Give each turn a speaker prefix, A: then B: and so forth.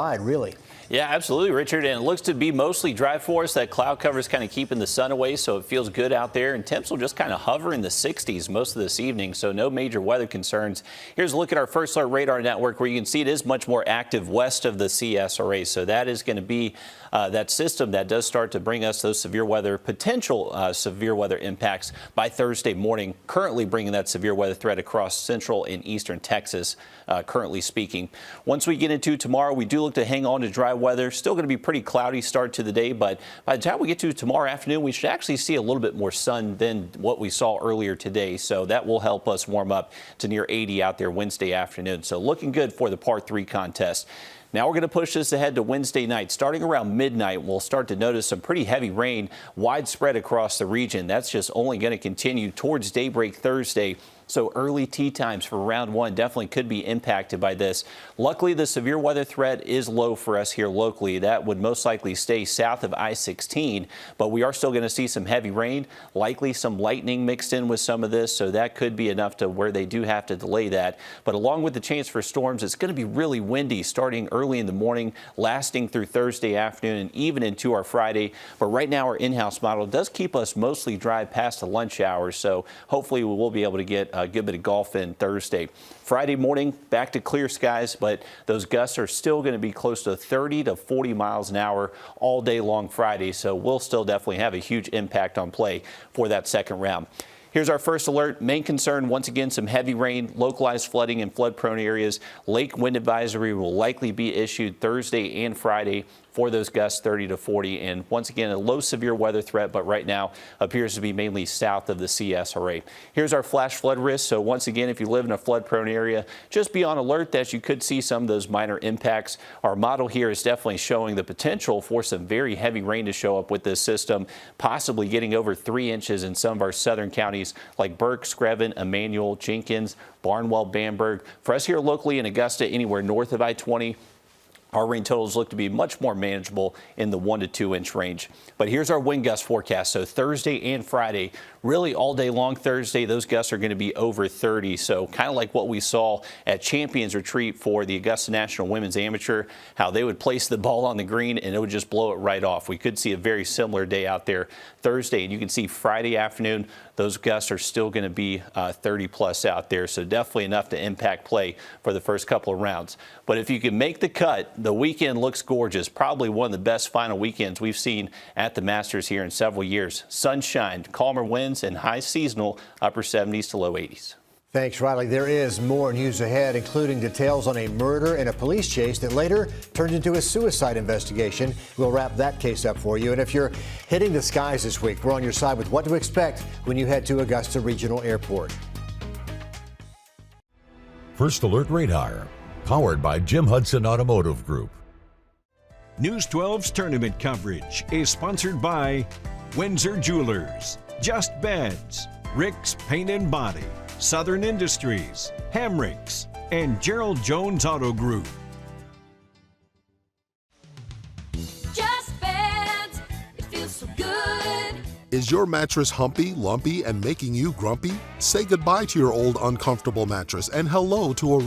A: Really.
B: Yeah, absolutely, Richard. And it looks to be mostly dry for us. That cloud cover is kind of keeping the sun away, so it feels good out there. And temps will just kind of hover in the 60s most of this evening, so no major weather concerns. Here's a look at our First Alert radar network, where you can see it is much more active west of the CSRA. So that is going to be that system that does start to bring us those severe weather, potential severe weather impacts by Thursday morning. Currently bringing that severe weather threat across central and eastern Texas, currently speaking. Once we get into tomorrow, we do look to hang on to dry weather. Still going to be pretty cloudy start to the day, but by the time we get to tomorrow afternoon, we should actually see a little bit more sun than what we saw earlier today. So that will help us warm up to near 80 out there Wednesday afternoon. So looking good for the Part 3 contest. Now we're going to push this ahead to Wednesday night. Starting around midnight, we'll start to notice some pretty heavy rain widespread across the region. That's just only going to continue towards daybreak Thursday. So early tee times for round one definitely could be impacted by this. Luckily, the severe weather threat is low for us here locally. That would most likely stay south of I-16, but we are still going to see some heavy rain, likely some lightning mixed in with some of this, so that could be enough to where they do have to delay that. But along with the chance for storms, it's going to be really windy starting early in the morning, lasting through Thursday afternoon and even into our Friday. But right now, our in-house model does keep us mostly dry past the lunch hours, so hopefully we will be able to get a good bit of golf in Thursday. Friday morning, back to clear skies, but those gusts are still going to be close to 30 to 40 miles an hour all day long Friday, so we'll still definitely have a huge impact on play for that second round. Here's our first alert. Main concern, once again, some heavy rain, localized flooding in flood-prone areas. Lake wind advisory will likely be issued Thursday and Friday for those gusts 30 to 40. And once again, a low severe weather threat, but right now appears to be mainly south of the CSRA. Here's our flash flood risk. So once again, if you live in a flood-prone area, just be on alert that you could see some of those minor impacts. Our model here is definitely showing the potential for some very heavy rain to show up with this system, possibly getting over 3 inches in some of our southern counties like Burke, Screven, Emmanuel, Jenkins, Barnwell, Bamberg. For us here locally in Augusta, anywhere north of I-20, our rain totals look to be much more manageable in the 1 to 2 inch range. But here's our wind gust forecast. So Thursday and Friday, really all day long Thursday, those gusts are going to be over 30. So kind of like what we saw at Champions Retreat for the Augusta National Women's Amateur, how they would place the ball on the green and it would just blow it right off. We could see a very similar day out there Thursday. And you can see Friday afternoon, those gusts are still going to be 30 plus out there. So definitely enough to impact play for the first couple of rounds. But if you can make the cut, the weekend looks gorgeous. Probably one of the best final weekends we've seen at the Masters here in several years. Sunshine, calmer winds, and high seasonal upper 70s to low 80s.
A: Thanks, Riley. There is more news ahead, including details on a murder and a police chase that later turned into a suicide investigation. We'll wrap that case up for you. And if you're hitting the skies this week, we're on your side with what to expect when you head to Augusta Regional Airport.
C: First Alert Radar, powered by Jim Hudson Automotive Group.
D: News 12's tournament coverage is sponsored by Windsor Jewelers, Just Beds, Rick's Paint and Body, Southern Industries, Hamricks, and Gerald Jones Auto Group.
E: Just Beds, it feels so good.
F: Is your mattress humpy, lumpy, and making you grumpy? Say goodbye to your old uncomfortable mattress and hello to a